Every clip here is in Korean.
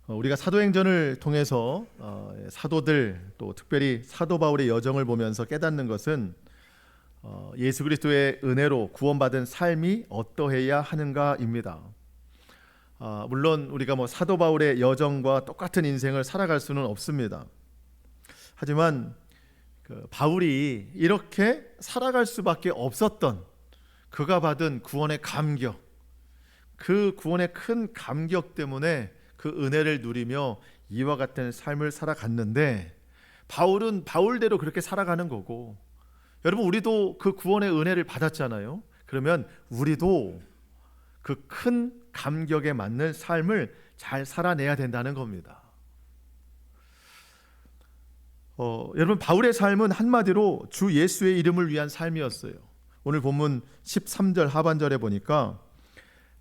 우리가 사도행전을 통해서 사도들 또 특별히 사도 바울의 여정을 보면서 깨닫는 것은 예수 그리스도의 은혜로 구원받은 삶이 어떠해야 하는가입니다. 물론 우리가 사도 바울의 여정과 똑같은 인생을 살아갈 수는 없습니다. 하지만 바울이 이렇게 살아갈 수밖에 없었던 그가 받은 구원의 감격, 그 구원의 큰 감격 때문에 그 은혜를 누리며 이와 같은 삶을 살아갔는데, 바울은 바울대로 그렇게 살아가는 거고, 여러분 우리도 그 구원의 은혜를 받았잖아요. 그러면 우리도 그 큰 감격에 맞는 삶을 잘 살아내야 된다는 겁니다. 여러분 바울의 삶은 한마디로 주 예수의 이름을 위한 삶이었어요. 오늘 본문 13절 하반절에 보니까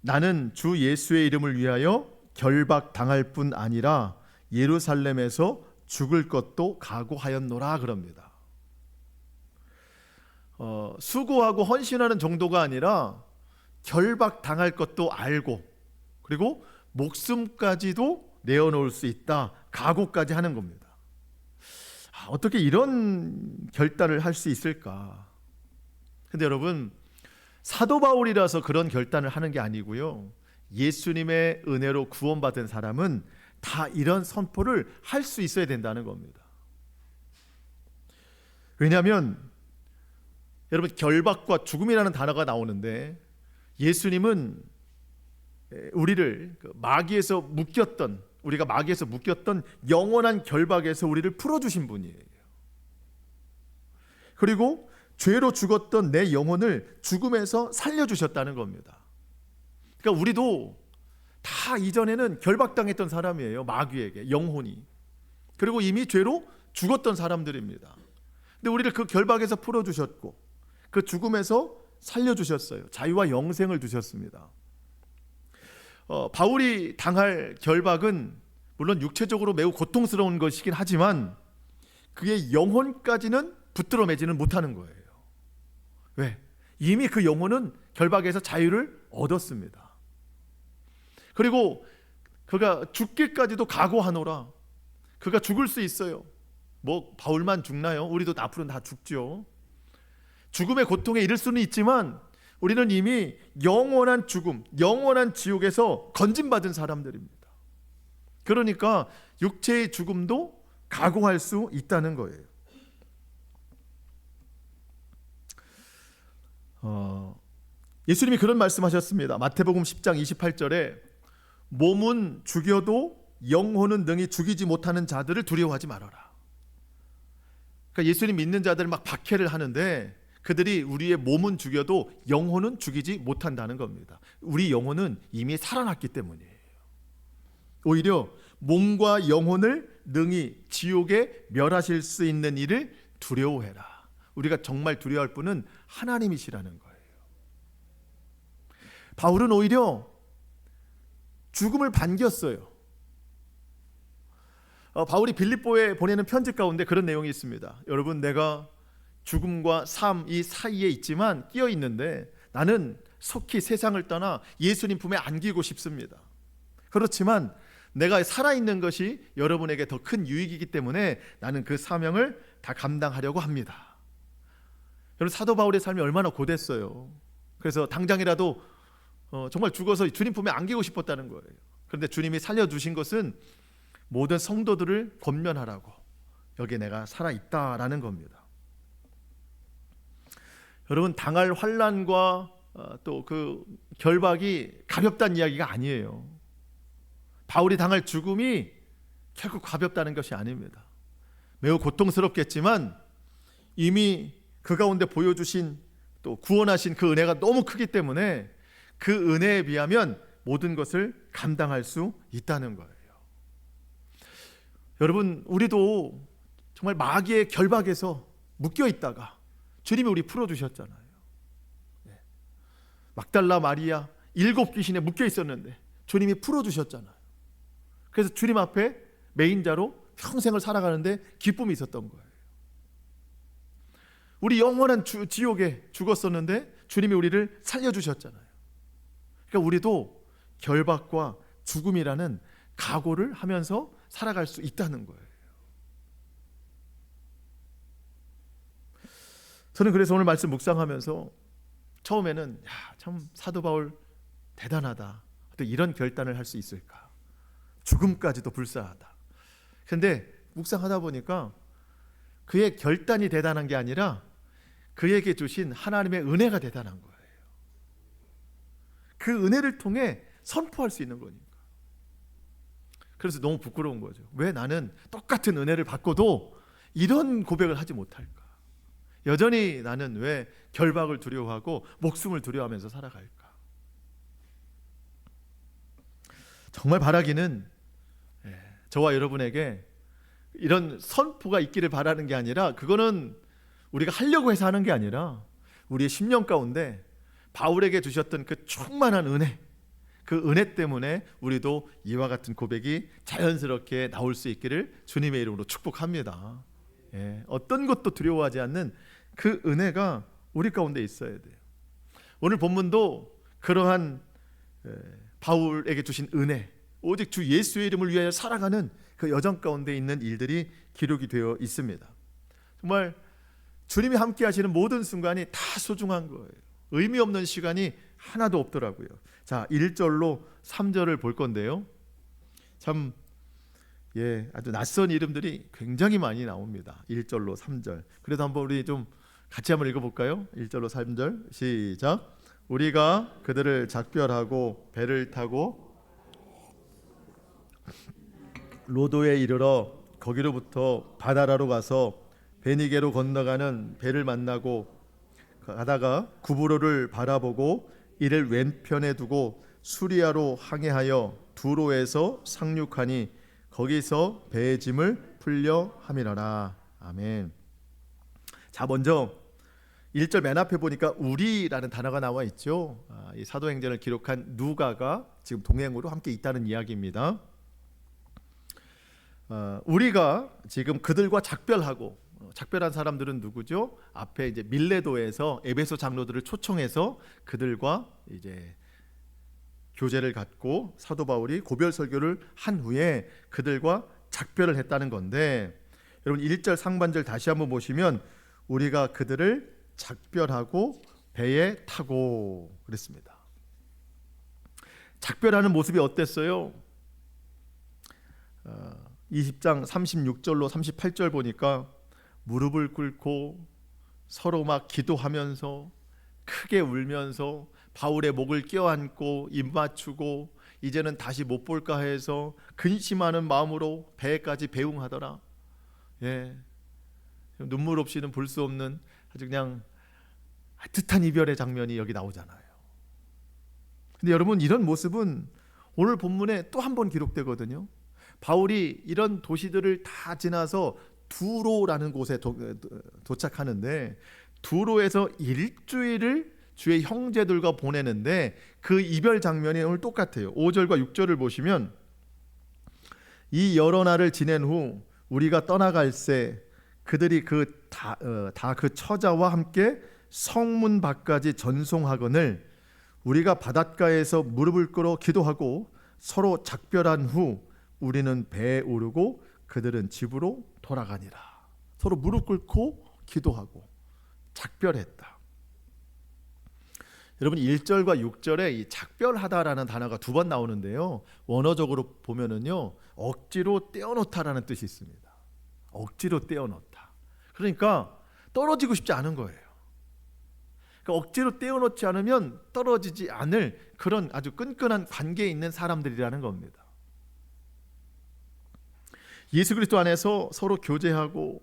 나는 주 예수의 이름을 위하여 결박당할 뿐 아니라 예루살렘에서 죽을 것도 각오하였노라 그럽니다. 수고하고 헌신하는 정도가 아니라 결박당할 것도 알고, 그리고 목숨까지도 내어놓을 수 있다, 각오까지 하는 겁니다. 어떻게 이런 결단을 할 수 있을까? 근데 여러분, 사도 바울이라서 그런 결단을 하는 게 아니고요, 예수님의 은혜로 구원받은 사람은 다 이런 선포를 할 수 있어야 된다는 겁니다. 왜냐하면 여러분, 결박과 죽음이라는 단어가 나오는데, 예수님은 우리를 마귀에서 묶였던, 우리가 마귀에서 묶였던 영원한 결박에서 우리를 풀어주신 분이에요. 그리고 죄로 죽었던 내 영혼을 죽음에서 살려주셨다는 겁니다. 그러니까 우리도 다 이전에는 결박당했던 사람이에요. 마귀에게, 영혼이. 그리고 이미 죄로 죽었던 사람들입니다. 근데 우리를 그 결박에서 풀어주셨고, 그 죽음에서 살려주셨어요. 자유와 영생을 주셨습니다. 바울이 당할 결박은 물론 육체적으로 매우 고통스러운 것이긴 하지만 그의 영혼까지는 붙들어 매지는 못하는 거예요. 왜? 이미 그 영혼은 결박에서 자유를 얻었습니다. 그리고 그가 죽기까지도 각오하노라. 그가 죽을 수 있어요. 바울만 죽나요? 우리도 앞으로는 다 죽죠. 죽음의 고통에 이를 수는 있지만 우리는 이미 영원한 죽음, 영원한 지옥에서 건진받은 사람들입니다. 그러니까 육체의 죽음도 각오할 수 있다는 거예요. 예수님이 그런 말씀하셨습니다. 마태복음 10장 28절에 몸은 죽여도 영혼은 능히 죽이지 못하는 자들을 두려워하지 말아라. 그러니까 예수님 믿는 자들을 막 박해를 하는데 그들이 우리의 몸은 죽여도 영혼은 죽이지 못한다는 겁니다. 우리 영혼은 이미 살아났기 때문이에요. 오히려 몸과 영혼을 능히 지옥에 멸하실 수 있는 일을 두려워해라. 우리가 정말 두려워할 분은 하나님이시라는 거예요. 바울은 오히려 죽음을 반겼어요. 바울이 빌립보에 보내는 편지 가운데 그런 내용이 있습니다. 여러분, 내가 죽음과 삶 이 사이에 있지만 끼어 있는데 나는 속히 세상을 떠나 예수님 품에 안기고 싶습니다. 그렇지만 내가 살아있는 것이 여러분에게 더 큰 유익이기 때문에 나는 그 사명을 다 감당하려고 합니다. 여러분, 사도 바울의 삶이 얼마나 고됐어요. 그래서 당장이라도 정말 죽어서 주님 품에 안기고 싶었다는 거예요. 그런데 주님이 살려주신 것은 모든 성도들을 권면하라고, 여기에 내가 살아있다라는 겁니다. 여러분, 당할 환난과 또 그 결박이 가볍다는 이야기가 아니에요. 바울이 당할 죽음이 결국 가볍다는 것이 아닙니다. 매우 고통스럽겠지만 이미 그 가운데 보여주신 또 구원하신 그 은혜가 너무 크기 때문에 그 은혜에 비하면 모든 것을 감당할 수 있다는 거예요. 여러분, 우리도 정말 마귀의 결박에서 묶여 있다가 주님이 우리 풀어주셨잖아요. 막달라 마리아 7 귀신에 묶여 있었는데 주님이 풀어주셨잖아요. 그래서 주님 앞에 매인자로 평생을 살아가는데 기쁨이 있었던 거예요. 우리 영원한 지옥에 죽었었는데 주님이 우리를 살려주셨잖아요. 그러니까 우리도 결박과 죽음이라는 각오를 하면서 살아갈 수 있다는 거예요. 저는 그래서 오늘 말씀 묵상하면서 처음에는 참 사도 바울 대단하다, 어떻게 이런 결단을 할 수 있을까, 죽음까지도 불사하다. 그런데 묵상하다 보니까 그의 결단이 대단한 게 아니라 그에게 주신 하나님의 은혜가 대단한 거예요. 그 은혜를 통해 선포할 수 있는 거니까. 그래서 너무 부끄러운 거죠. 왜 나는 똑같은 은혜를 받고도 이런 고백을 하지 못할까? 여전히 나는 왜 결박을 두려워하고 목숨을 두려워하면서 살아갈까? 정말 바라기는 저와 여러분에게 이런 선포가 있기를 바라는 게 아니라, 그거는 우리가 하려고 해서 하는 게 아니라 우리의 심령 가운데 바울에게 주셨던 그 충만한 은혜, 그 은혜 때문에 우리도 이와 같은 고백이 자연스럽게 나올 수 있기를 주님의 이름으로 축복합니다. 어떤 것도 두려워하지 않는 그 은혜가 우리 가운데 있어야 돼요. 오늘 본문도 그러한 바울에게 주신 은혜, 오직 주 예수의 이름을 위하여 살아가는 그 여정 가운데 있는 일들이 기록이 되어 있습니다. 정말 주님이 함께 하시는 모든 순간이 다 소중한 거예요. 의미 없는 시간이 하나도 없더라고요. 자, 1절로 3절을 볼 건데요. 참 아주 낯선 이름들이 굉장히 많이 나옵니다. 1절로 3절. 그래도 한번 우리 좀 같이 한번 읽어볼까요? 1절로 3절 시작. 우리가 그들을 작별하고 배를 타고 로도에 이르러 거기로부터 바다라로 가서 베니게로 건너가는 배를 만나고 가다가 구브로를 바라보고 이를 왼편에 두고 수리아로 항해하여 두로에서 상륙하니 거기서 배의 짐을 풀려 함이라라. 아멘. 자, 먼저 1절 맨 앞에 보니까 우리라는 단어가 나와 있죠. 이 사도행전을 기록한 누가가 지금 동행으로 함께 있다는 이야기입니다. 우리가 지금 그들과 작별한 사람들은 누구죠? 앞에 이제 밀레도에서 에베소 장로들을 초청해서 그들과 이제 교제를 갖고 사도 바울이 고별 설교를 한 후에 그들과 작별을 했다는 건데, 여러분 1절 상반절 다시 한번 보시면 우리가 그들을 작별하고 배에 타고 그랬습니다. 작별하는 모습이 어땠어요? 20장 36절로 38절 보니까 무릎을 꿇고 서로 막 기도하면서 크게 울면서 바울의 목을 껴안고 입 맞추고 이제는 다시 못 볼까 해서 근심하는 마음으로 배까지 배웅하더라. 눈물 없이는 볼 수 없는 아주 그냥 애틋한 이별의 장면이 여기 나오잖아요. 근데 여러분, 이런 모습은 오늘 본문에 또 한 번 기록되거든요. 바울이 이런 도시들을 다 지나서 두로라는 곳에 도착하는데, 두로에서 일주일을 주의 형제들과 보내는데 그 이별 장면이 오늘 똑같아요. 5절과 6절을 보시면 이 여러 날을 지낸 후 우리가 떠나갈새 그들이 다 그 처자와 함께 성문 밖까지 전송하거늘 우리가 바닷가에서 무릎을 꿇어 기도하고 서로 작별한 후 우리는 배에 오르고 그들은 집으로 돌아가니라. 서로 무릎 꿇고 기도하고 작별했다. 여러분 1절과 6절에 이 작별하다라는 단어가 두 번 나오는데요. 원어적으로 보면은요, 억지로 떼어놓다라는 뜻이 있습니다. 억지로 떼어놓다. 그러니까 떨어지고 싶지 않은 거예요. 그러니까 억지로 떼어놓지 않으면 떨어지지 않을 그런 아주 끈끈한 관계에 있는 사람들이라는 겁니다. 예수 그리스도 안에서 서로 교제하고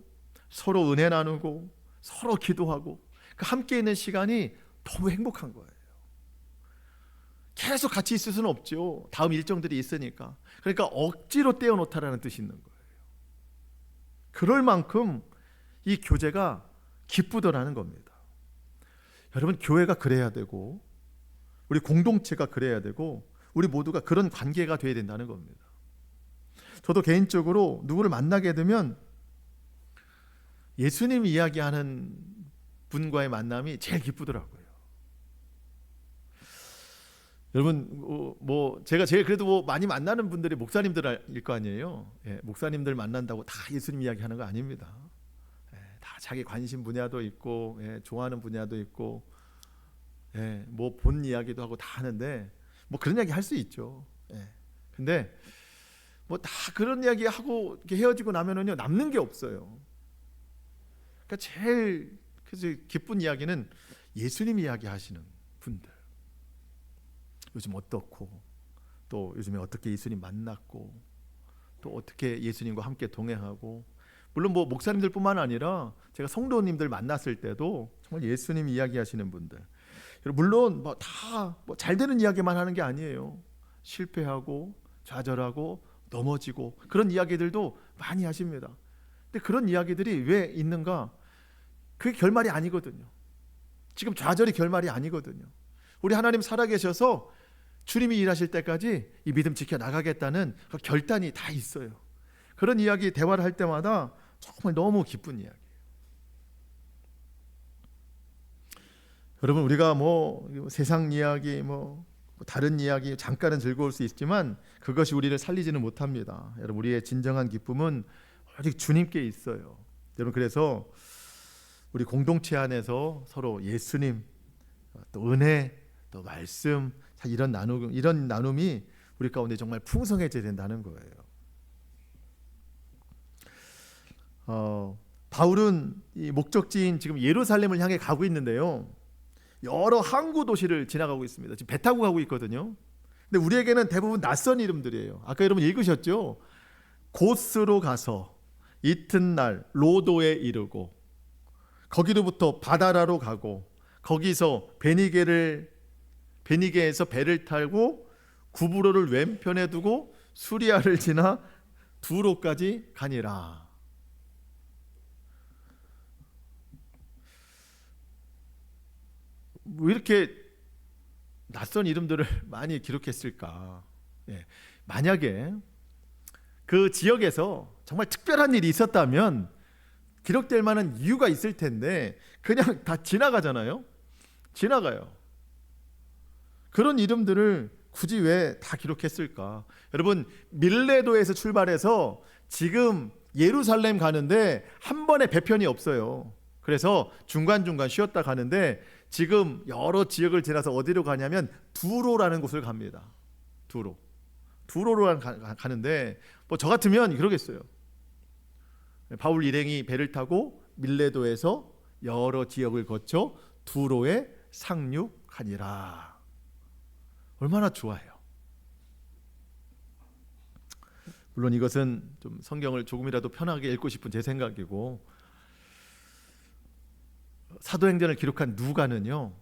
서로 은혜 나누고 서로 기도하고 그 함께 있는 시간이 너무 행복한 거예요. 계속 같이 있을 수는 없죠. 다음 일정들이 있으니까. 그러니까 억지로 떼어놓다라는 뜻이 있는 거예요. 그럴 만큼 이 교제가 기쁘더라는 겁니다. 여러분, 교회가 그래야 되고 우리 공동체가 그래야 되고 우리 모두가 그런 관계가 돼야 된다는 겁니다. 저도 개인적으로 누구를 만나게 되면 예수님 이야기하는 분과의 만남이 제일 기쁘더라고요. 여러분 뭐 제가 제일 그래도 뭐 많이 만나는 분들이 목사님들일 거 아니에요. 예, 목사님들 만난다고 다 예수님 이야기하는 거 아닙니다. 예, 다 자기 관심 분야도 있고, 예, 좋아하는 분야도 있고, 예, 뭐 본 이야기도 하고 다 하는데 뭐 그런 이야기 할 수 있죠. 예. 근데 뭐 다 그런 이야기 하고 이렇게 헤어지고 나면은요 남는 게 없어요. 그러니까 제일 기쁜 이야기는 예수님 이야기 하시는 분들. 요즘 어떻고, 또 요즘에 어떻게 예수님 만났고, 또 어떻게 예수님과 함께 동행하고, 물론 뭐 목사님들뿐만 아니라 제가 성도님들 만났을 때도 정말 예수님 이야기하시는 분들. 물론 뭐 다 뭐 잘 되는 이야기만 하는 게 아니에요. 실패하고 좌절하고 넘어지고 그런 이야기들도 많이 하십니다. 근데 그런 이야기들이 왜 있는가? 그게 결말이 아니거든요. 지금 좌절이 결말이 아니거든요. 우리 하나님 살아계셔서 주님이 일하실 때까지 이 믿음 지켜나가겠다는 그 결단이 다 있어요. 그런 이야기 대화를 할 때마다 정말 너무 기쁜 이야기예요. 여러분 우리가 뭐 세상 이야기 뭐 다른 이야기 잠깐은 즐거울 수 있지만 그것이 우리를 살리지는 못합니다. 여러분 우리의 진정한 기쁨은 오직 주님께 있어요. 여러분 그래서 우리 공동체 안에서 서로 예수님 또 은혜 또 말씀 이런 나눔이 우리 가운데 정말 풍성해져야 된다는 거예요. 바울은 이 목적지인 지금 예루살렘을 향해 가고 있는데요. 여러 항구 도시를 지나가고 있습니다. 지금 배 타고 가고 있거든요. 근데 우리에게는 대부분 낯선 이름들이에요. 아까 여러분 읽으셨죠? 고스로 가서 이튿날 로도에 이르고 거기로부터 바다라로 가고 거기서 베니게에서 배를 타고 구브로를 왼편에 두고 수리아를 지나 두로까지 가니라. 왜 이렇게 낯선 이름들을 많이 기록했을까? 예, 만약에 그 지역에서 정말 특별한 일이 있었다면 기록될 만한 이유가 있을 텐데 그냥 다 지나가잖아요. 지나가요. 그런 이름들을 굳이 왜 다 기록했을까? 여러분 밀레도에서 출발해서 지금 예루살렘 가는데 한 번에 배편이 없어요. 그래서 중간중간 쉬었다 가는데 지금 여러 지역을 지나서 어디로 가냐면 두로라는 곳을 갑니다. 두로로 가는데 뭐 저 같으면 그러겠어요. 바울 일행이 배를 타고 밀레도에서 여러 지역을 거쳐 두로에 상륙하니라. 얼마나 좋아요. 물론 이것은 좀 성경을 조금이라도 편하게 읽고 싶은 제 생각이고, 사도행전을 기록한 누가는요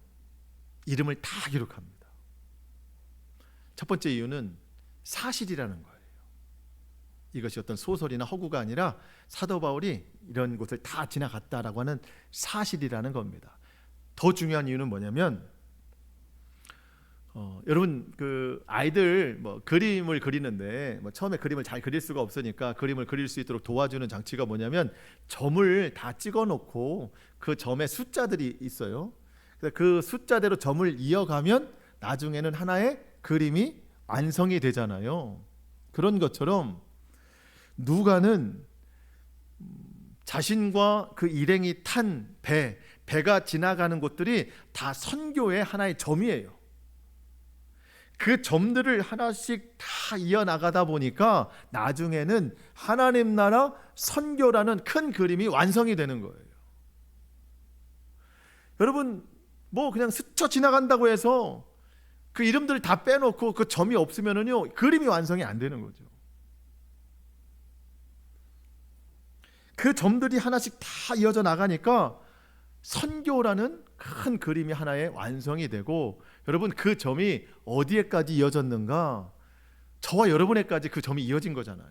이름을 다 기록합니다. 첫 번째 이유는 사실이라는 거예요. 이것이 어떤 소설이나 허구가 아니라 사도 바울이 이런 곳을 다 지나갔다라고 하는 사실이라는 겁니다. 더 중요한 이유는 뭐냐면 여러분 그 아이들 뭐 그림을 그리는데 뭐 처음에 그림을 잘 그릴 수가 없으니까 그림을 그릴 수 있도록 도와주는 장치가 뭐냐면 점을 다 찍어놓고 그 점에 숫자들이 있어요. 그래서 그 숫자대로 점을 이어가면 나중에는 하나의 그림이 완성이 되잖아요. 그런 것처럼 누가는 자신과 그 일행이 탄 배가 지나가는 곳들이 다 선교의 하나의 점이에요. 그 점들을 하나씩 다 이어나가다 보니까 나중에는 하나님 나라 선교라는 큰 그림이 완성이 되는 거예요. 여러분 뭐 그냥 스쳐 지나간다고 해서 그 이름들을 다 빼놓고 그 점이 없으면은요 그림이 완성이 안 되는 거죠. 그 점들이 하나씩 다 이어져 나가니까 선교라는 큰 그림이 하나의 완성이 되고, 여러분 그 점이 어디에까지 이어졌는가? 저와 여러분에까지 그 점이 이어진 거잖아요.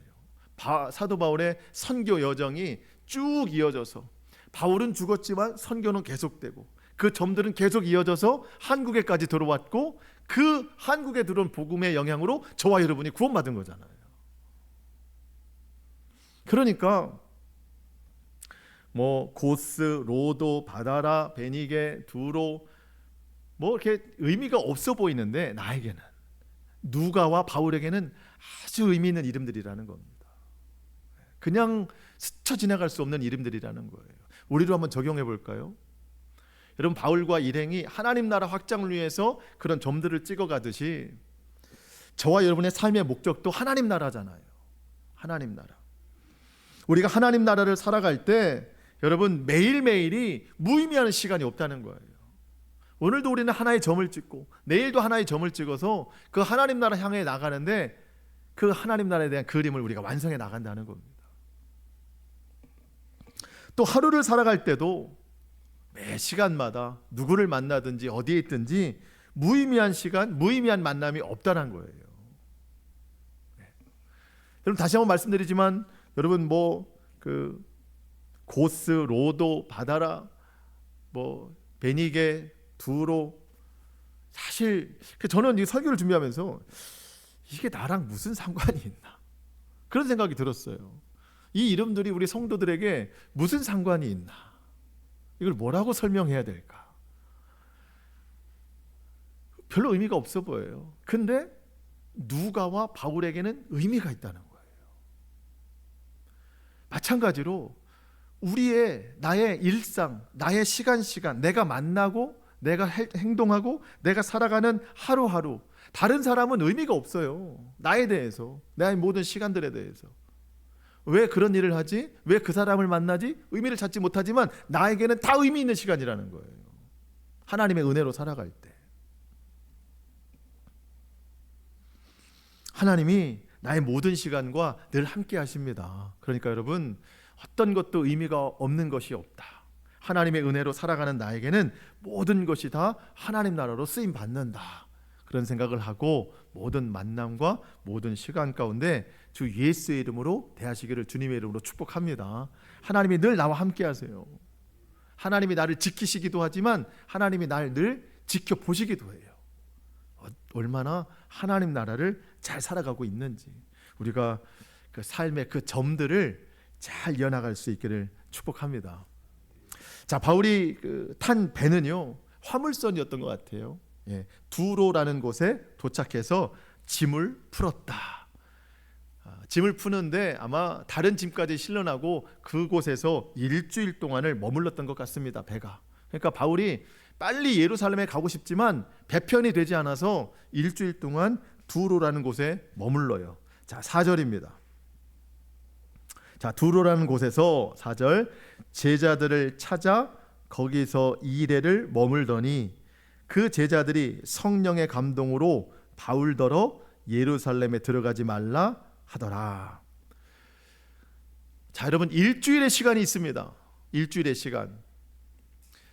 사도 바울의 선교 여정이 쭉 이어져서 바울은 죽었지만 선교는 계속되고 그 점들은 계속 이어져서 한국에까지 들어왔고 그 한국에 들어온 복음의 영향으로 저와 여러분이 구원받은 거잖아요. 그러니까 뭐 고스, 로도, 바다라, 베니게, 두로 뭐 이렇게 의미가 없어 보이는데 나에게는 누가와 바울에게는 아주 의미 있는 이름들이라는 겁니다. 그냥 스쳐 지나갈 수 없는 이름들이라는 거예요. 우리로 한번 적용해 볼까요? 여러분, 바울과 일행이 하나님 나라 확장을 위해서 그런 점들을 찍어가듯이 저와 여러분의 삶의 목적도 하나님 나라잖아요. 하나님 나라. 우리가 하나님 나라를 살아갈 때 여러분, 매일매일이 무의미한 시간이 없다는 거예요. 오늘도 우리는 하나의 점을 찍고 내일도 하나의 점을 찍어서 그 하나님 나라 향해 나가는데 그 하나님 나라에 대한 그림을 우리가 완성해 나간다는 겁니다. 또 하루를 살아갈 때도 매 시간마다 누구를 만나든지 어디에 있든지 무의미한 시간, 무의미한 만남이 없다는 거예요. 여러분, 다시 한번 말씀드리지만 여러분 고스, 로도, 바다라, 베니게, 두로, 사실 저는 이 설교를 준비하면서 이게 나랑 무슨 상관이 있나 그런 생각이 들었어요. 이 이름들이 우리 성도들에게 무슨 상관이 있나, 이걸 뭐라고 설명해야 될까? 별로 의미가 없어 보여요. 근데 누가와 바울에게는 의미가 있다는 거예요. 마찬가지로 나의 일상, 나의 시간, 내가 만나고 내가 행동하고 내가 살아가는 하루하루, 다른 사람은 의미가 없어요. 나에 대해서, 나의 모든 시간들에 대해서. 왜 그런 일을 하지? 왜 그 사람을 만나지? 의미를 찾지 못하지만 나에게는 다 의미 있는 시간이라는 거예요. 하나님의 은혜로 살아갈 때 하나님이 나의 모든 시간과 늘 함께 하십니다. 그러니까 여러분, 어떤 것도 의미가 없는 것이 없다. 하나님의 은혜로 살아가는 나에게는 모든 것이 다 하나님 나라로 쓰임 받는다. 그런 생각을 하고 모든 만남과 모든 시간 가운데 주 예수의 이름으로 대하시기를 주님의 이름으로 축복합니다. 하나님이 늘 나와 함께 하세요. 하나님이 나를 지키시기도 하지만 하나님이 나를 늘 지켜보시기도 해요. 얼마나 하나님 나라를 잘 살아가고 있는지 우리가 그 삶의 그 점들을 잘 이어나갈 수 있기를 축복합니다. 자, 바울이 탄 배는요, 화물선이었던 것 같아요. 두로라는 곳에 도착해서 짐을 풀었다. 짐을 푸는데 아마 다른 짐까지 실려나고 그곳에서 일주일 동안을 머물렀던 것 같습니다. 배가. 그러니까 바울이 빨리 예루살렘에 가고 싶지만 배편이 되지 않아서 일주일 동안 두로라는 곳에 머물러요. 자, 4절입니다. 자, 두로라는 곳에서 4절, 제자들을 찾아 거기서 2일을 머물더니 그 제자들이 성령의 감동으로 바울더러 예루살렘에 들어가지 말라 하더라. 자, 여러분, 일주일의 시간이 있습니다. 일주일의 시간.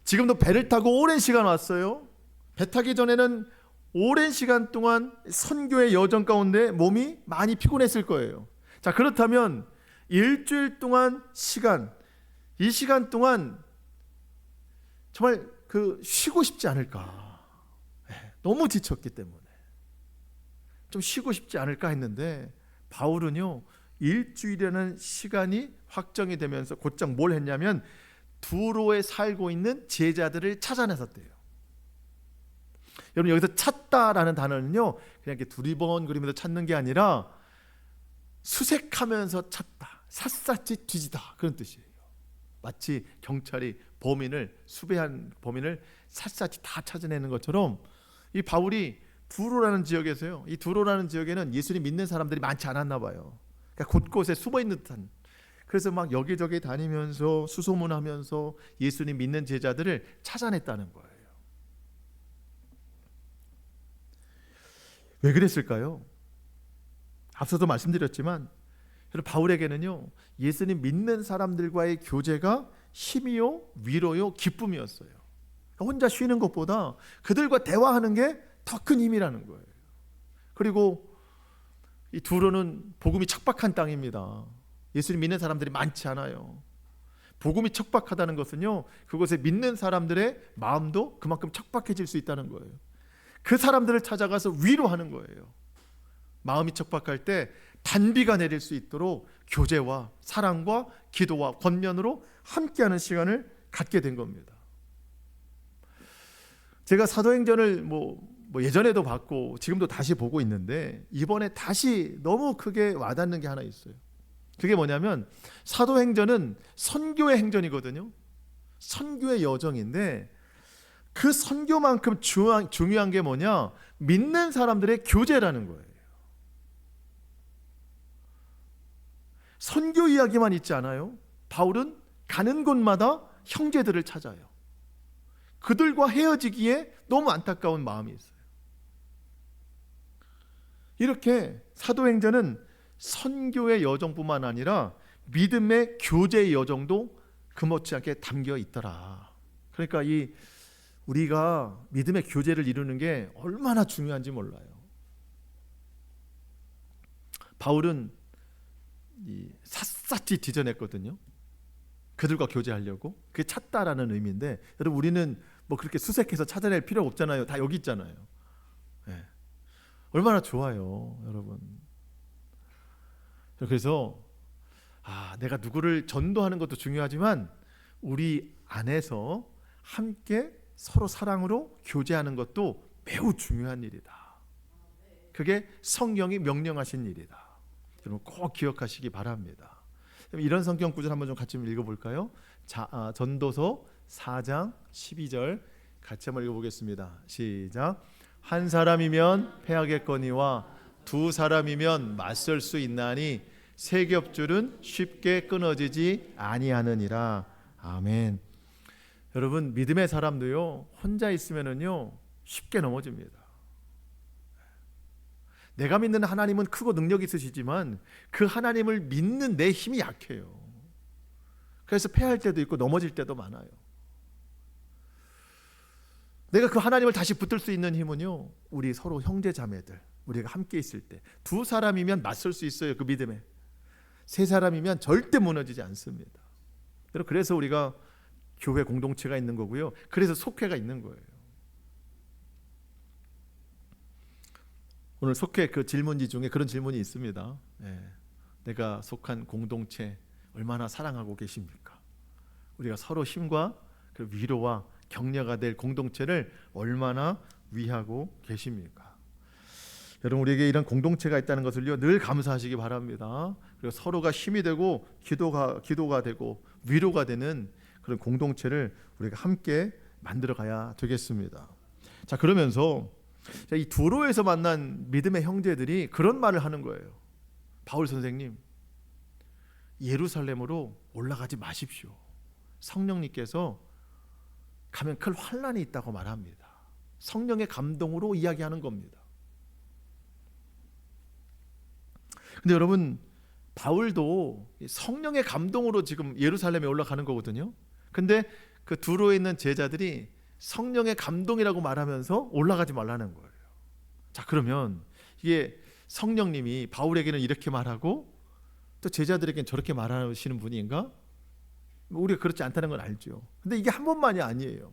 지금도 배를 타고 오랜 시간 왔어요. 배 타기 전에는 오랜 시간 동안 선교의 여정 가운데 몸이 많이 피곤했을 거예요. 자, 그렇다면 일주일 동안 이 시간 동안 정말 쉬고 싶지 않을까? 너무 지쳤기 때문에 좀 쉬고 싶지 않을까 했는데 바울은요, 일주일이라는 시간이 확정이 되면서 곧장 뭘 했냐면 두로에 살고 있는 제자들을 찾아내었대요. 여러분, 여기서 찾다라는 단어는요, 그냥 이렇게 두리번거리면서 찾는 게 아니라 수색하면서 찾다, 샅샅이 뒤지다, 그런 뜻이에요. 마치 경찰이 수배한 범인을 샅샅이 다 찾아내는 것처럼 이 바울이 두로라는 지역에서요, 이 두로라는 지역에는 예수님 믿는 사람들이 많지 않았나 봐요. 그러니까 곳곳에 숨어 있는 듯한, 그래서 막 여기저기 다니면서 수소문하면서 예수님 믿는 제자들을 찾아냈다는 거예요. 왜 그랬을까요? 앞서도 말씀드렸지만 바울에게는요, 예수님 믿는 사람들과의 교제가 힘이요, 위로요, 기쁨이었어요. 혼자 쉬는 것보다 그들과 대화하는 게 더 큰 힘이라는 거예요. 그리고 이 두로는 복음이 척박한 땅입니다. 예수님 믿는 사람들이 많지 않아요. 복음이 척박하다는 것은요, 그곳에 믿는 사람들의 마음도 그만큼 척박해질 수 있다는 거예요. 그 사람들을 찾아가서 위로하는 거예요. 마음이 척박할 때 단비가 내릴 수 있도록 교제와 사랑과 기도와 권면으로 함께하는 시간을 갖게 된 겁니다. 제가 사도행전을 뭐 예전에도 봤고 지금도 다시 보고 있는데 이번에 다시 너무 크게 와닿는 게 하나 있어요. 그게 뭐냐면 사도행전은 선교의 행전이거든요. 선교의 여정인데 그 선교만큼 중요한 게 뭐냐? 믿는 사람들의 교제라는 거예요. 선교 이야기만 있지 않아요. 바울은 가는 곳마다 형제들을 찾아요. 그들과 헤어지기에 너무 안타까운 마음이 있어요. 이렇게 사도행전은 선교의 여정뿐만 아니라 믿음의 교제의 여정도 금없지 않게 담겨 있더라. 그러니까 우리가 믿음의 교제를 이루는 게 얼마나 중요한지 몰라요. 바울은 샅샅이 뒤져냈거든요. 그들과 교제하려고. 그게 찾다라는 의미인데, 여러분 우리는 뭐 그렇게 수색해서 찾아낼 필요가 없잖아요. 다 여기 있잖아요. 네. 얼마나 좋아요, 여러분. 그래서 내가 누구를 전도하는 것도 중요하지만 우리 안에서 함께 서로 사랑으로 교제하는 것도 매우 중요한 일이다. 그게 성령이 명령하신 일이다. 여러분 꼭 기억하시기 바랍니다. 이런 성경 구절 한번 좀 같이 읽어볼까요? 전도서 4장 12절 같이 한번 읽어보겠습니다. 시작. 한 사람이면 패하겠거니와 두 사람이면 맞설 수 있나니 세 겹줄은 쉽게 끊어지지 아니하느니라. 아멘. 여러분 믿음의 사람도요 혼자 있으면은요 쉽게 넘어집니다. 내가 믿는 하나님은 크고 능력 있으시지만 그 하나님을 믿는 내 힘이 약해요. 그래서 패할 때도 있고 넘어질 때도 많아요. 내가 그 하나님을 다시 붙들 수 있는 힘은요 우리 서로 형제 자매들 우리가 함께 있을 때 두 사람이면 맞설 수 있어요. 그 믿음에 세 사람이면 절대 무너지지 않습니다. 그래서 우리가 교회 공동체가 있는 거고요. 그래서 속회가 있는 거예요. 오늘 속회 그 질문지 중에 그런 질문이 있습니다. 내가 속한 공동체 얼마나 사랑하고 계십니까? 우리가 서로 힘과 그 위로와 격려가 될 공동체를 얼마나 위하고 계십니까? 여러분 우리에게 이런 공동체가 있다는 것을요 늘 감사하시기 바랍니다. 그리고 서로가 힘이 되고 기도가 되고 위로가 되는 그런 공동체를 우리가 함께 만들어 가야 되겠습니다. 자, 그러면서 이 두로에서 만난 믿음의 형제들이 그런 말을 하는 거예요. 바울 선생님, 예루살렘으로 올라가지 마십시오. 성령님께서 가면 큰 환난이 있다고 말합니다. 성령의 감동으로 이야기하는 겁니다. 근데 여러분 바울도 성령의 감동으로 지금 예루살렘에 올라가는 거거든요. 근데 그 두로에 있는 제자들이 성령의 감동이라고 말하면서 올라가지 말라는 거예요. 자, 그러면 이게 성령님이 바울에게는 이렇게 말하고 또 제자들에게는 저렇게 말하시는 분인가? 우리가 그렇지 않다는 건 알죠. 근데 이게 한 번만이 아니에요.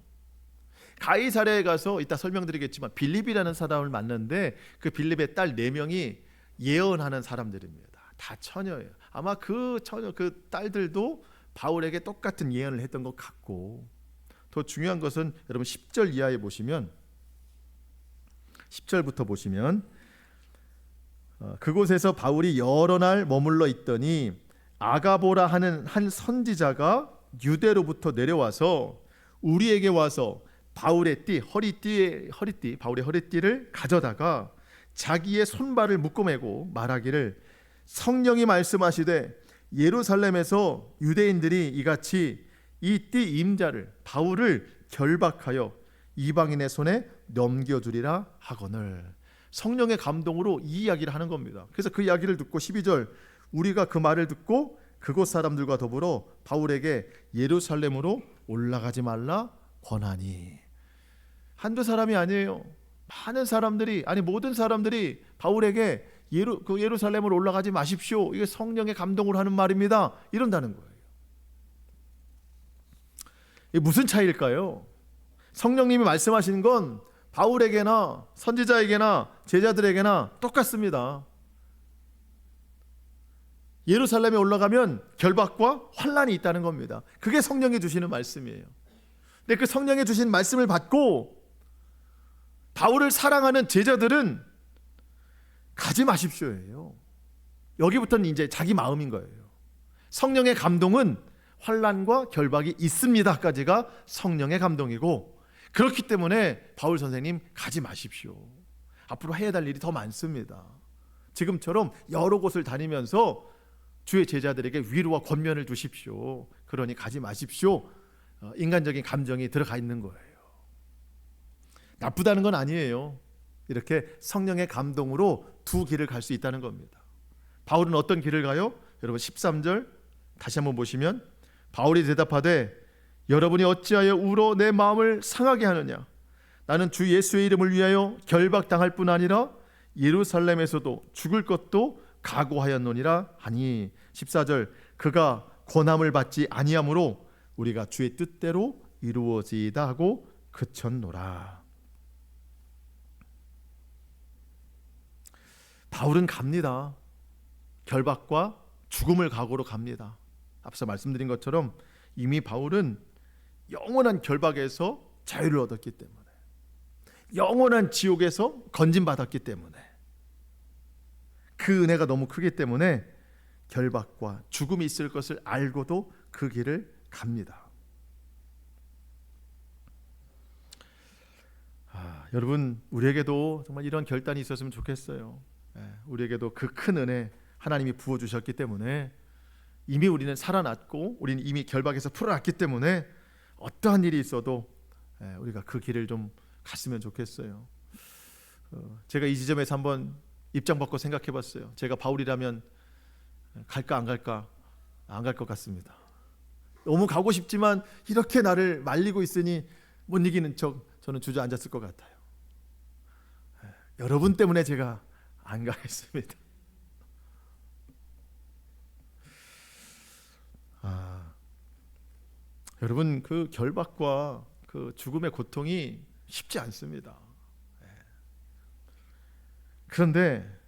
가이사랴에 가서 이따 설명드리겠지만 빌립이라는 사람을 만났는데 그 빌립의 딸 4명이 예언하는 사람들입니다. 다 처녀예요. 아마 그 딸들도 바울에게 똑같은 예언을 했던 것 같고, 더 중요한 것은 여러분 10절 이하에 보시면 10절부터 보시면 그곳에서 바울이 여러 날 머물러 있더니 아가보라 하는 한 선지자가 유대로부터 내려와서 우리에게 와서 바울의 허리띠를 가져다가 자기의 손발을 묶어매고 말하기를 성령이 말씀하시되 예루살렘에서 유대인들이 이같이 이 띠 임자를 바울을 결박하여 이방인의 손에 넘겨주리라 하거늘. 성령의 감동으로 이 이야기를 하는 겁니다. 그래서 그 이야기를 듣고 12절 우리가 그 말을 듣고 그곳 사람들과 더불어 바울에게 예루살렘으로 올라가지 말라 권하니. 한두 사람이 아니에요. 많은 사람들이, 아니 모든 사람들이 바울에게 예루살렘으로 올라가지 마십시오. 이게 성령의 감동으로 하는 말입니다. 이런다는 거예요. 이게 무슨 차이일까요? 성령님이 말씀하시는 건 바울에게나 선지자에게나 제자들에게나 똑같습니다. 예루살렘에 올라가면 결박과 환난이 있다는 겁니다. 그게 성령이 주시는 말씀이에요. 근데 그 성령이 주신 말씀을 받고 바울을 사랑하는 제자들은 가지 마십시오예요. 여기부터는 이제 자기 마음인 거예요. 성령의 감동은 환난과 결박이 있습니다까지가 성령의 감동이고, 그렇기 때문에 바울 선생님 가지 마십시오. 앞으로 해야 될 일이 더 많습니다. 지금처럼 여러 곳을 다니면서 주의 제자들에게 위로와 권면을 주십시오. 그러니 가지 마십시오. 인간적인 감정이 들어가 있는 거예요. 나쁘다는 건 아니에요. 이렇게 성령의 감동으로 두 길을 갈 수 있다는 겁니다. 바울은 어떤 길을 가요? 여러분 13절 다시 한번 보시면, 바울이 대답하되 여러분이 어찌하여 울어 내 마음을 상하게 하느냐? 나는 주 예수의 이름을 위하여 결박당할 뿐 아니라 예루살렘에서도 죽을 것도 각오하였노니라 하니, 14절 그가 권함을 받지 아니하므로 우리가 주의 뜻대로 이루어지이다 하고 그쳤노라. 바울은 갑니다. 결박과 죽음을 각오로 갑니다. 앞서 말씀드린 것처럼 이미 바울은 영원한 결박에서 자유를 얻었기 때문에, 영원한 지옥에서 건진받았기 때문에, 그 은혜가 너무 크기 때문에 결박과 죽음이 있을 것을 알고도 그 길을 갑니다. 여러분, 우리에게도 정말 이런 결단이 있었으면 좋겠어요. 우리에게도 그 큰 은혜 하나님이 부어주셨기 때문에, 이미 우리는 살아났고 우리는 이미 결박에서 풀어났기 때문에 어떠한 일이 있어도 우리가 그 길을 좀 갔으면 좋겠어요. 제가 이 지점에서 한번 입장 바꿔 생각해 봤어요. 제가 바울이라면 갈까 안 갈까? 안 갈 것 같습니다. 너무 가고 싶지만 이렇게 나를 말리고 있으니 못 이기는 척 저는 주저앉았을 것 같아요. 여러분 때문에 제가 안 가겠습니다. 여러분, 그 결박과 그 죽음의 고통이 쉽지 않습니다. 그런데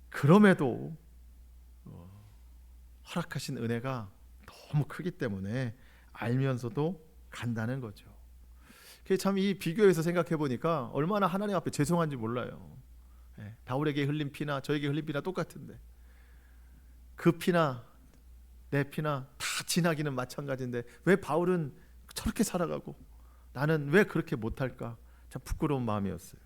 그럼에도 허락하신 은혜가 너무 크기 때문에 알면서도 간다는 거죠. 참 이 비교해서 생각해 보니까 얼마나 하나님 앞에 죄송한지 몰라요. 바울에게 흘린 피나 저에게 흘린 피나 똑같은데, 그 피나 내 피나 다 지나기는 마찬가지인데 왜 바울은 저렇게 살아가고 나는 왜 그렇게 못할까? 참 부끄러운 마음이었어요.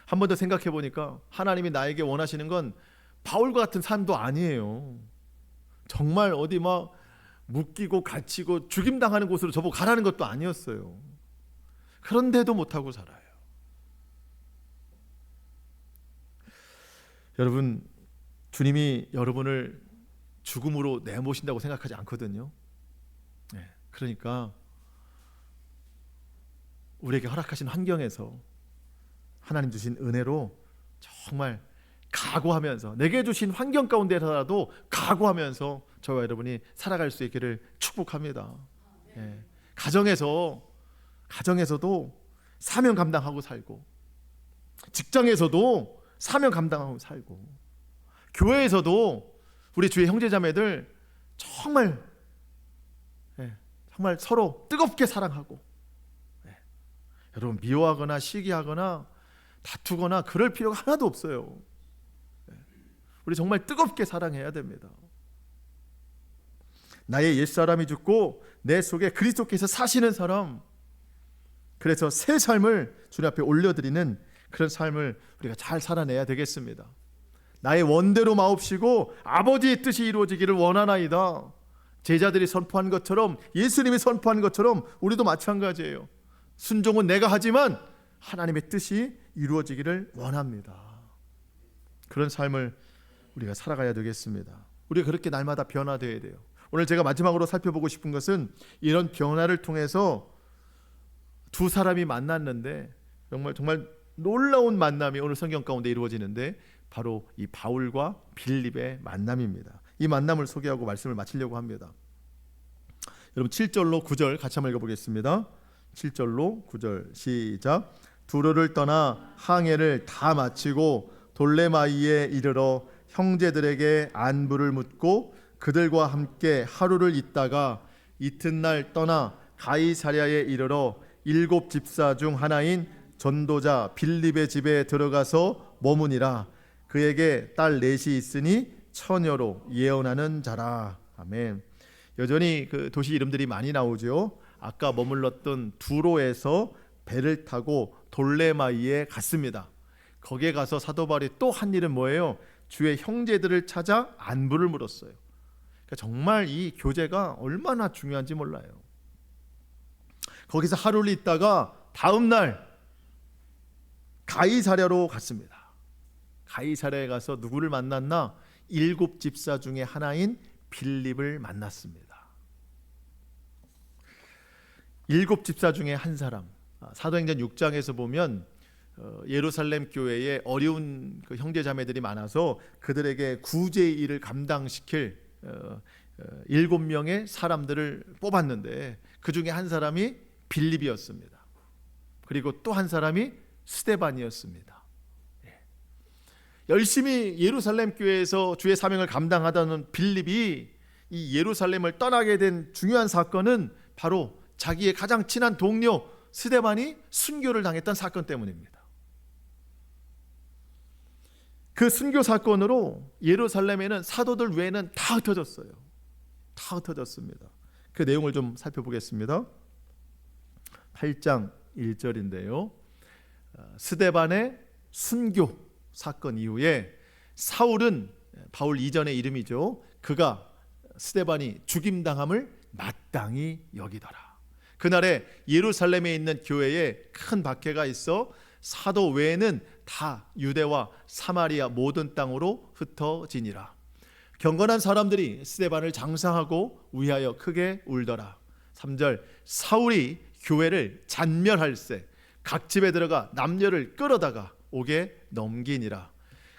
한 번 더 생각해 보니까 하나님이 나에게 원하시는 건 바울과 같은 삶도 아니에요. 정말 어디 막 묶이고 갇히고 죽임당하는 곳으로 저보고 가라는 것도 아니었어요. 그런데도 못하고 살아요. 여러분, 주님이 여러분을 죽음으로 내모신다고 생각하지 않거든요. 그러니까 우리에게 허락하신 환경에서 하나님 주신 은혜로 정말 각오하면서, 내게 주신 환경 가운데서라도 각오하면서 저와 여러분이 살아갈 수 있기를 축복합니다. 가정에서도 사명 감당하고 살고, 직장에서도 사명 감당하고 살고, 교회에서도 우리 주의 형제자매들 정말 서로 뜨겁게 사랑하고, 여러분 미워하거나 시기하거나 다투거나 그럴 필요가 하나도 없어요. 우리 정말 뜨겁게 사랑해야 됩니다. 나의 옛사람이 죽고 내 속에 그리스도께서 사시는 사람, 그래서 새 삶을 주님 앞에 올려드리는 그런 삶을 우리가 잘 살아내야 되겠습니다. 나의 원대로 마옵시고 아버지의 뜻이 이루어지기를 원하나이다. 제자들이 선포한 것처럼, 예수님이 선포한 것처럼 우리도 마찬가지예요. 순종은 내가 하지만 하나님의 뜻이 이루어지기를 원합니다. 그런 삶을 우리가 살아가야 되겠습니다. 우리가 그렇게 날마다 변화되어야 돼요. 오늘 제가 마지막으로 살펴보고 싶은 것은 이런 변화를 통해서 두 사람이 만났는데 정말 놀라운 만남이 오늘 성경 가운데 이루어지는데, 바로 이 바울과 빌립의 만남입니다. 이 만남을 소개하고 말씀을 마치려고 합니다. 여러분 7절로 9절 같이 한번 읽어보겠습니다. 7절로 9절 시작. 두로를 떠나 항해를 다 마치고 돌레마이에 이르러 형제들에게 안부를 묻고 그들과 함께 하루를 있다가 이튿날 떠나 가이사랴에 이르러 일곱 집사 중 하나인 전도자 빌립의 집에 들어가서 머무니라. 그에게 딸 넷이 있으니 처녀로 예언하는 자라. 아멘. 여전히 그 도시 이름들이 많이 나오죠. 아까 머물렀던 두로에서 배를 타고 돌레마이에 갔습니다. 거기에 가서 사도 바울이 또 한 일은 뭐예요? 주의 형제들을 찾아 안부를 물었어요. 그러니까 정말 이 교제가 얼마나 중요한지 몰라요. 거기서 하루를 있다가 다음 날 가이사랴로 갔습니다. 가이사랴에 가서 누구를 만났나? 일곱 집사 중에 하나인 빌립을 만났습니다. 일곱 집사 중에 한 사람. 사도행전 6장에서 보면 예루살렘 교회에 어려운 그 형제 자매들이 많아서 그들에게 구제의 일을 감당시킬 7명의 사람들을 뽑았는데 그 중에 한 사람이 빌립이었습니다. 그리고 또 한 사람이 스데반이었습니다. 열심히 예루살렘 교회에서 주의 사명을 감당하던 빌립이 이 예루살렘을 떠나게 된 중요한 사건은 바로 자기의 가장 친한 동료 스데반이 순교를 당했던 사건 때문입니다. 그 순교 사건으로 예루살렘에는 사도들 외에는 다 흩어졌어요. 다 흩어졌습니다. 그 내용을 좀 살펴보겠습니다. 8장 1절인데요. 스데반의 순교 사건 이후에 사울은 바울 이전의 이름이죠. 그가 스데반이 죽임당함을 마땅히 여기더라. 그날에 예루살렘에 있는 교회에 큰 박해가 있어 사도 외에는 다 유대와 사마리아 모든 땅으로 흩어지니라. 경건한 사람들이 스데반을 장사하고 위하여 크게 울더라. 3절 사울이 교회를 잔멸할세 각 집에 들어가 남녀를 끌어다가 옥에 넘기니라.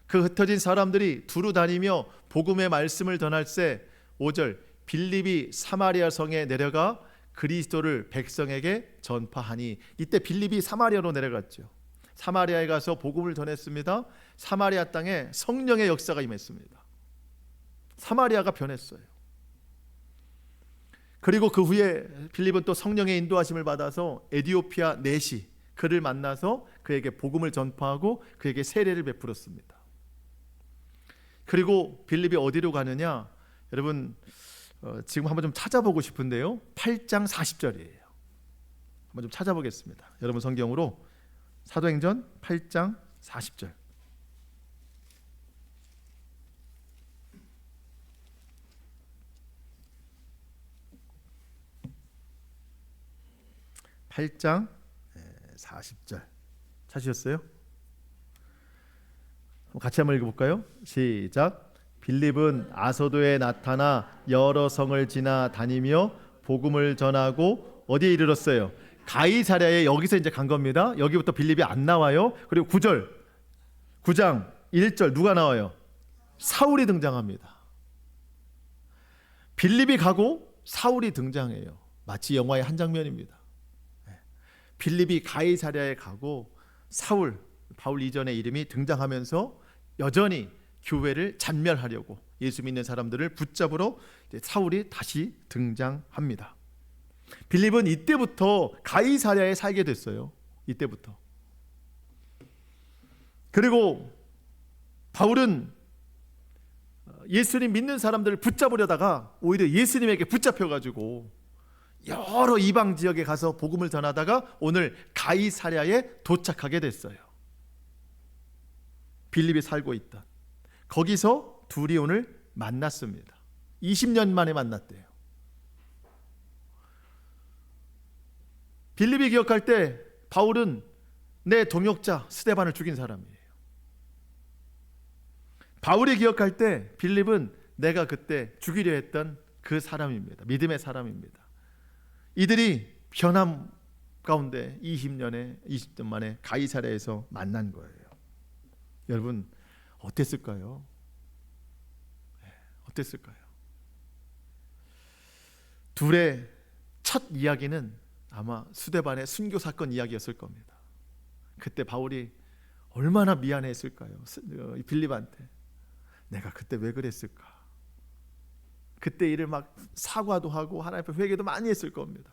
그 흩어진 사람들이 두루 다니며 복음의 말씀을 전할세. 5절 빌립이 사마리아 성에 내려가 그리스도를 백성에게 전파하니. 이때 빌립이 사마리아로 내려갔죠. 사마리아에 가서 복음을 전했습니다. 사마리아 땅에 성령의 역사가 임했습니다. 사마리아가 변했어요. 그리고 그 후에 빌립은 또 성령의 인도하심을 받아서 에디오피아 넷이 그를 만나서 그에게 복음을 전파하고 그에게 세례를 베풀었습니다. 그리고 빌립이 어디로 가느냐? 여러분 지금 한번 좀 찾아보고 싶은데요. 8장 40절이에요. 한번 좀 찾아보겠습니다. 여러분 성경으로 사도행전 8장 40절. (8장 40절) 찾으셨어요? 같이 한번 읽어볼까요? 시작. 빌립은 아소도에 나타나 여러 성을 지나 다니며 복음을 전하고 어디에 이르렀어요? 가이사랴에. 여기서 이제 간 겁니다. 여기부터 빌립이 안 나와요. 그리고 9절 9장 1절 누가 나와요? 사울이 등장합니다. 빌립이 가고 사울이 등장해요. 마치 영화의 한 장면입니다. 빌립이 가이사랴에 가고 사울, 바울 이전의 이름이 등장하면서 여전히 교회를 잔멸하려고 예수 믿는 사람들을 붙잡으러 사울이 다시 등장합니다. 빌립은 이때부터 가이사랴에 살게 됐어요. 이때부터. 그리고 바울은 예수님 믿는 사람들을 붙잡으려다가 오히려 예수님에게 붙잡혀가지고 여러 이방 지역에 가서 복음을 전하다가 오늘 가이사랴에 도착하게 됐어요. 빌립이 살고 있다. 거기서 둘이 오늘 만났습니다. 20년 만에 만났대요. 빌립이 기억할 때 바울은 내 동역자 스데반을 죽인 사람이에요. 바울이 기억할 때 빌립은 내가 그때 죽이려 했던 그 사람입니다. 믿음의 사람입니다. 이들이 변함 가운데 20년 만에 가이사랴에서 만난 거예요. 여러분 어땠을까요? 어땠을까요? 둘의 첫 이야기는 아마 스데반의 순교 사건 이야기였을 겁니다. 그때 바울이 얼마나 미안했을까요? 빌립한테 내가 그때 왜 그랬을까? 그때 일을 막 사과도 하고 하나님 앞에 회개도 많이 했을 겁니다.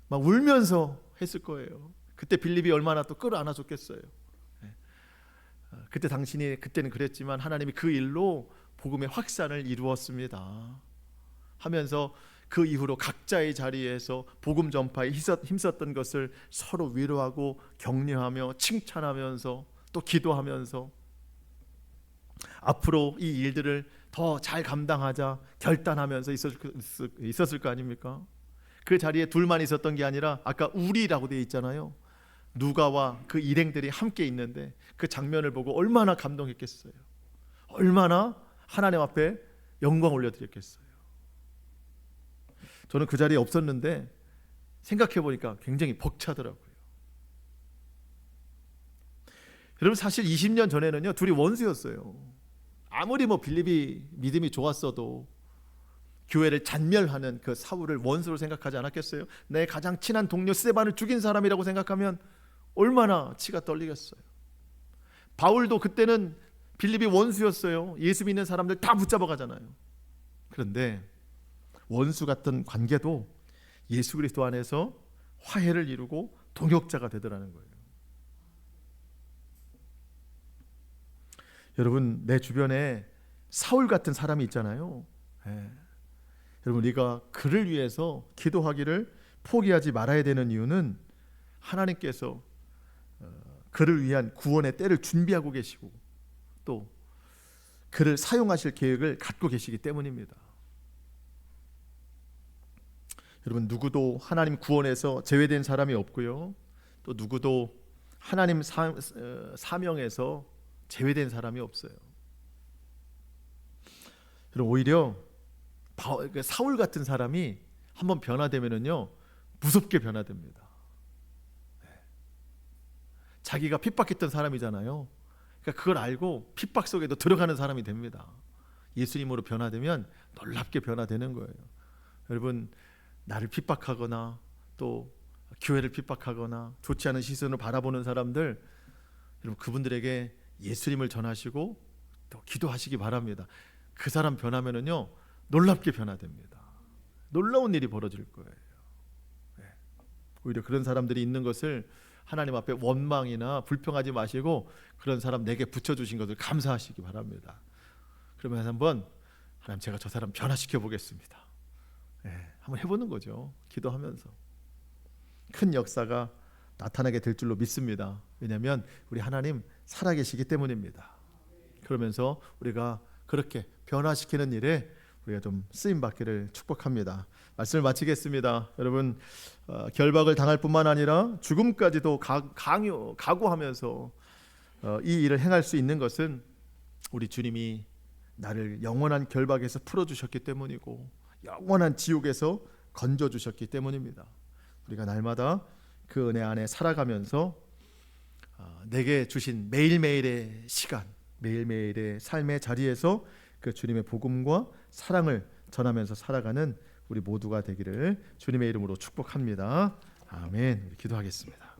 막 울면서 했을 거예요. 그때 빌립이 얼마나 또 끌어안아줬겠어요. 그때 당신이 그때는 그랬지만 하나님이 그 일로 복음의 확산을 이루었습니다 하면서 그 이후로 각자의 자리에서 복음 전파에 힘썼던 것을 서로 위로하고 격려하며 칭찬하면서 또 기도하면서 앞으로 이 일들을 더 잘 감당하자 결단하면서 있었을 거 아닙니까? 그 자리에 둘만 있었던 게 아니라 아까 우리라고 되어 있잖아요. 누가와 그 일행들이 함께 있는데 그 장면을 보고 얼마나 감동했겠어요. 얼마나 하나님 앞에 영광 올려드렸겠어요. 저는 그 자리에 없었는데 생각해 보니까 굉장히 벅차더라고요. 여러분 사실 20년 전에는요 둘이 원수였어요. 아무리 빌립이 믿음이 좋았어도 교회를 잔멸하는 그 사울을 원수로 생각하지 않았겠어요? 내 가장 친한 동료 스데반을 죽인 사람이라고 생각하면 얼마나 치가 떨리겠어요. 바울도 그때는 빌립이 원수였어요. 예수 믿는 사람들 다 붙잡아 가잖아요. 그런데 원수 같은 관계도 예수 그리스도 안에서 화해를 이루고 동역자가 되더라는 거예요. 여러분 내 주변에 사울 같은 사람이 있잖아요. 여러분 우리가 그를 위해서 기도하기를 포기하지 말아야 되는 이유는 하나님께서 그를 위한 구원의 때를 준비하고 계시고 또 그를 사용하실 계획을 갖고 계시기 때문입니다. 여러분 누구도 하나님 구원에서 제외된 사람이 없고요. 또 누구도 하나님 사명에서 제외된 사람이 없어요. 여러분 오히려 사울 같은 사람이 한번 변화되면은요 무섭게 변화됩니다. 자기가 핍박했던 사람이잖아요. 그러니까 그걸 알고 핍박 속에도 들어가는 사람이 됩니다. 예수님으로 변화되면 놀랍게 변화되는 거예요. 여러분 나를 핍박하거나 또 교회를 핍박하거나 좋지 않은 시선으로 바라보는 사람들, 여러분 그분들에게 예수님을 전하시고 또 기도하시기 바랍니다. 그 사람 변하면은요 놀랍게 변화됩니다. 놀라운 일이 벌어질 거예요. 오히려 그런 사람들이 있는 것을 하나님 앞에 원망이나 불평하지 마시고 그런 사람 내게 붙여주신 것을 감사하시기 바랍니다. 그러면서 한번 하나님 제가 저 사람 변화시켜 보겠습니다. 한번 해보는 거죠. 기도하면서 큰 역사가 나타나게 될 줄로 믿습니다. 왜냐하면 우리 하나님 살아계시기 때문입니다. 그러면서 우리가 그렇게 변화시키는 일에 우리가 좀 쓰임 받기를 축복합니다. 말씀을 마치겠습니다. 여러분 결박을 당할 뿐만 아니라 죽음까지도 각오하면서 이 일을 행할 수 있는 것은 우리 주님이 나를 영원한 결박에서 풀어주셨기 때문이고 영원한 지옥에서 건져주셨기 때문입니다. 우리가 날마다 그 은혜 안에 살아가면서 내게 주신 매일매일의 시간, 매일매일의 삶의 자리에서 그 주님의 복음과 사랑을 전하면서 살아가는 우리 모두가 되기를 주님의 이름으로 축복합니다. 아멘. 기도하겠습니다.